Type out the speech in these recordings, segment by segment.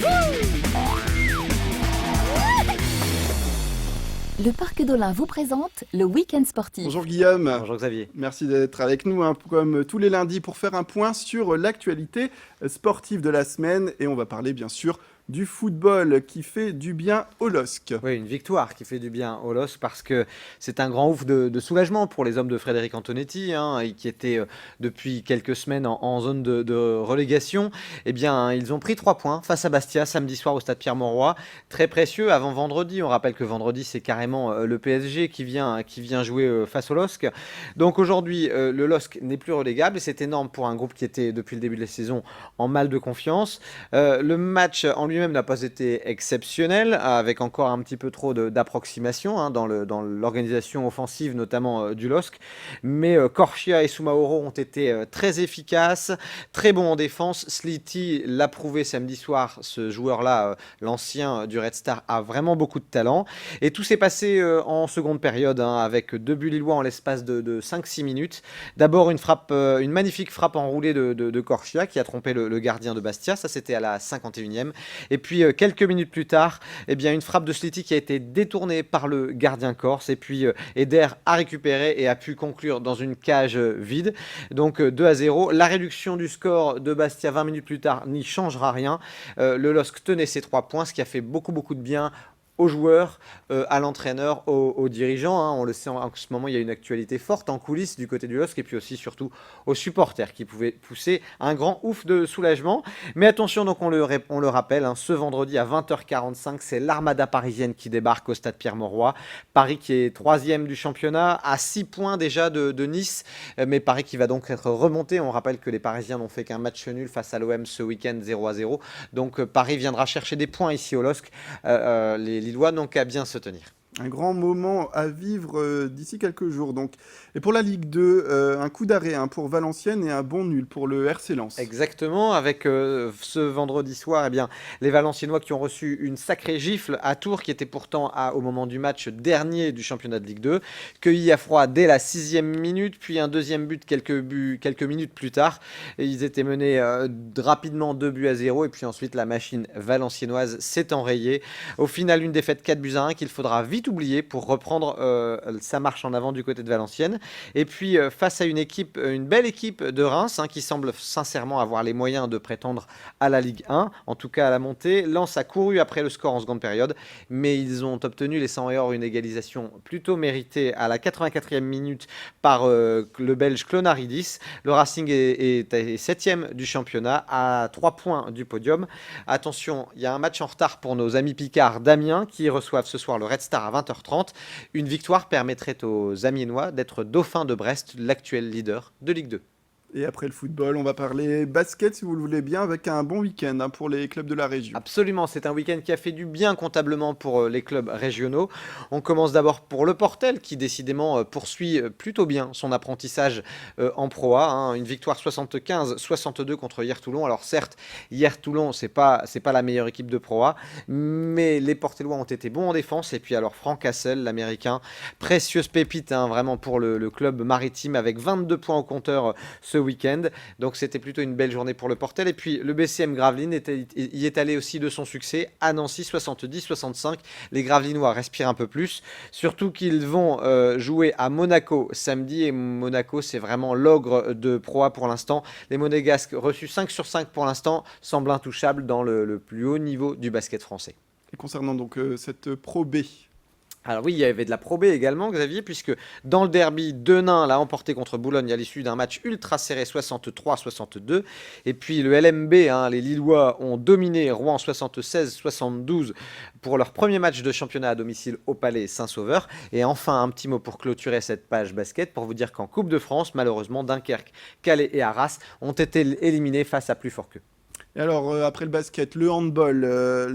Le Parc d'Olin vous présente le Week-end sportif. Bonjour Guillaume. Bonjour Xavier. Merci d'être avec nous, comme tous les lundis, pour faire un point sur l'actualité sportive de la semaine. Et on va parler bien sûr du football qui fait du bien au LOSC. Oui, une victoire qui fait du bien au LOSC parce que c'est un grand ouf de soulagement pour les hommes de Frédéric Antonetti, et qui étaient depuis quelques semaines en zone de relégation. Eh bien, ils ont pris 3 points face à Bastia samedi soir au stade Pierre-Mauroy. Très précieux avant vendredi. On rappelle que vendredi, c'est carrément le PSG qui vient jouer face au LOSC. Donc aujourd'hui, le LOSC n'est plus relégable et c'est énorme pour un groupe qui était depuis le début de la saison en mal de confiance. Le match en lui-même n'a pas été exceptionnel, avec encore un petit peu trop d'approximation dans l'organisation offensive, notamment du LOSC. Mais Corchia et Soumaoro ont été très efficaces, très bons en défense. Sliti l'a prouvé samedi soir, ce joueur-là, l'ancien du Red Star, a vraiment beaucoup de talent. Et tout s'est passé en seconde période, avec 2 buts lillois en l'espace de 5-6 minutes. D'abord une magnifique frappe enroulée de Corchia qui a trompé le gardien de Bastia, ça c'était à la 51e. Et puis quelques minutes plus tard, une frappe de Sliti qui a été détournée par le gardien corse. Et puis Eder a récupéré et a pu conclure dans une cage vide. Donc 2-0. La réduction du score de Bastia 20 minutes plus tard n'y changera rien. Le LOSC tenait ses 3 points, ce qui a fait beaucoup de bien aux joueurs, à l'entraîneur, aux dirigeants. On le sait, en ce moment, il y a une actualité forte en coulisses du côté du LOSC et puis aussi, surtout, aux supporters qui pouvaient pousser un grand ouf de soulagement. Mais attention, donc on le rappelle, ce vendredi à 20h45, c'est l'Armada parisienne qui débarque au stade Pierre-Mauroy. Paris qui est 3e du championnat, à 6 points déjà de Nice, mais Paris qui va donc être remonté. On rappelle que les Parisiens n'ont fait qu'un match nul face à l'OM ce week-end, 0-0. Donc Paris viendra chercher des points ici au LOSC. Les Lillois n'ont qu'à bien se tenir. Un grand moment à vivre d'ici quelques jours. Donc. Et pour la Ligue 2, un coup d'arrêt pour Valenciennes et un bon nul pour le RC Lens. Exactement, avec ce vendredi soir, les Valenciennois qui ont reçu une sacrée gifle à Tours, qui était pourtant au moment du match dernier du championnat de Ligue 2, cueillis à froid dès la 6e minute, puis un deuxième but quelques minutes plus tard. Et ils étaient menés rapidement 2-0, et puis ensuite la machine valenciennoise s'est enrayée. Au final, une défaite 4-1 qu'il faudra vite oublier pour reprendre sa marche en avant du côté de Valenciennes. Et puis face à une belle équipe de Reims, qui semble sincèrement avoir les moyens de prétendre à la Ligue 1, en tout cas à la montée. Lens a couru après le score en seconde période, mais ils ont obtenu, les 100 et or, une égalisation plutôt méritée à la 84e minute par le Belge Clonaridis. Le Racing est 7e du championnat, à 3 points du podium. Attention, il y a un match en retard pour nos amis Picard d'Amiens qui reçoivent ce soir le Red Star à 20h30. Une victoire permettrait aux Amiénois d'être dauphins de Brest, l'actuel leader de Ligue 2. Et après le football, on va parler basket, si vous le voulez bien, avec un bon week-end pour les clubs de la région. Absolument, c'est un week-end qui a fait du bien comptablement pour les clubs régionaux. On commence d'abord pour le Portel, qui décidément poursuit plutôt bien son apprentissage en Pro A. Une victoire 75-62 contre Hier-Toulon. Alors certes, Hier-Toulon, c'est pas la meilleure équipe de Pro A, mais les Portelois ont été bons en défense. Et puis alors Frank Hassel, l'Américain, précieuse pépite vraiment pour le club maritime, avec 22 points au compteur ce week-end. Donc c'était plutôt une belle journée pour le Portel. Et puis le BCM Gravelines y est allé aussi de son succès à Nancy, 70-65. Les Gravelinois respirent un peu plus, surtout qu'ils vont jouer à Monaco samedi, et Monaco c'est vraiment l'ogre de Pro A pour l'instant. Les Monégasques, reçus 5/5 pour l'instant, semblent intouchables dans le plus haut niveau du basket français. Et concernant donc cette Pro B, alors oui, il y avait de la Pro B également, Xavier, puisque dans le derby, Denain l'a emporté contre Boulogne à l'issue d'un match ultra serré, 63-62. Et puis le LMB, les Lillois ont dominé Rouen 76-72 pour leur premier match de championnat à domicile au Palais Saint-Sauveur. Et enfin, un petit mot pour clôturer cette page basket, pour vous dire qu'en Coupe de France, malheureusement, Dunkerque, Calais et Arras ont été éliminés face à plus fort qu'eux. Et alors, après le basket, le handball,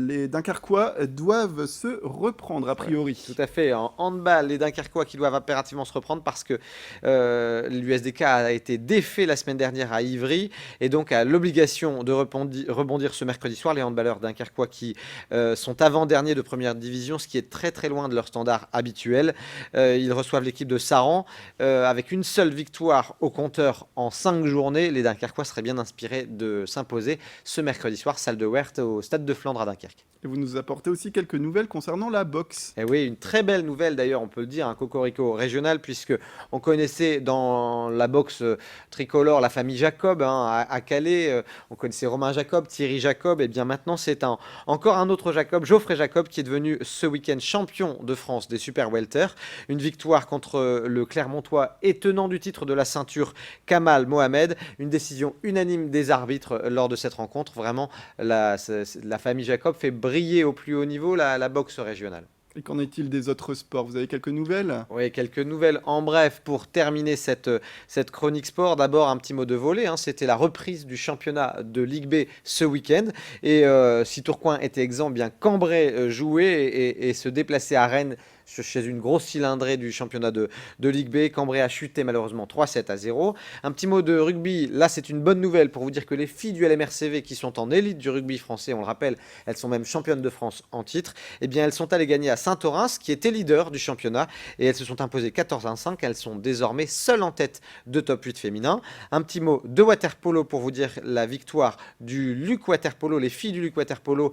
les Dunkerquois doivent se reprendre, a priori. Ouais, tout à fait. En handball, les Dunkerquois qui doivent impérativement se reprendre parce que l'USDK a été défait la semaine dernière à Ivry et donc a l'obligation de rebondir ce mercredi soir. Les handballeurs dunkerquois qui sont avant-derniers de première division, ce qui est très très loin de leur standard habituel. Ils reçoivent l'équipe de Saran avec une seule victoire au compteur en 5 journées. Les Dunkerquois seraient bien inspirés de s'imposer ce mercredi soir, salle de Weert au Stade de Flandre à Dunkerque. Et vous nous apportez aussi quelques nouvelles concernant la boxe. Et oui, une très belle nouvelle d'ailleurs, on peut le dire, un cocorico régional, puisque on connaissait dans la boxe tricolore la famille Jacob à Calais, on connaissait Romain Jacob, Thierry Jacob, et bien maintenant c'est encore un autre Jacob, Geoffrey Jacob, qui est devenu ce week-end champion de France des super welter. Une victoire contre le Clermontois et tenant du titre de la ceinture Kamal Mohamed, une décision unanime des arbitres lors de cette rencontre. Vraiment, la famille Jacob fait briller au plus haut niveau la boxe régionale. Et qu'en est-il des autres sports? Vous avez quelques nouvelles? Oui, quelques nouvelles en bref pour terminer cette chronique sport. D'abord, un petit mot de volley. C'était la reprise du championnat de Ligue B ce week-end. Et si Tourcoing était exempt, bien Cambrai jouait et se déplaçait à Rennes chez une grosse cylindrée du championnat de Ligue B. Cambrai a chuté malheureusement 3-7-0. Un petit mot de rugby. Là, c'est une bonne nouvelle pour vous dire que les filles du LMRCV qui sont en élite du rugby français, on le rappelle, elles sont même championnes de France en titre, eh bien, elles sont allées gagner à Saint-Orens, qui était leader du championnat, et elles se sont imposées 14-5. Elles sont désormais seules en tête de top 8 féminin. Un petit mot de waterpolo pour vous dire la victoire du Luc Waterpolo, les filles du Luc Waterpolo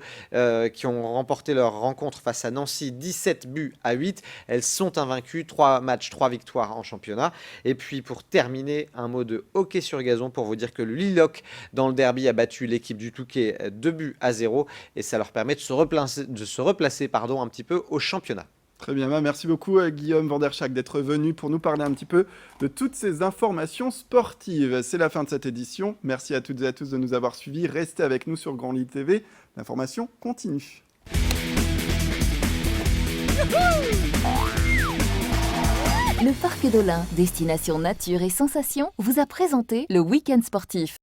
qui ont remporté leur rencontre face à Nancy 17-8. Elles sont invaincues, 3 matchs, 3 victoires en championnat. Et puis pour terminer, un mot de hockey sur gazon pour vous dire que le Lilloc dans le derby a battu l'équipe du Touquet 2-0 et ça leur permet de se replacer un petit peu au championnat. Très bien, merci beaucoup Guillaume Vanderschaak d'être venu pour nous parler un petit peu de toutes ces informations sportives. C'est la fin de cette édition. Merci à toutes et à tous de nous avoir suivis. Restez avec nous sur Grand Lille TV. L'information continue. Le Parc d'Olin, destination nature et sensations, vous a présenté le week-end sportif.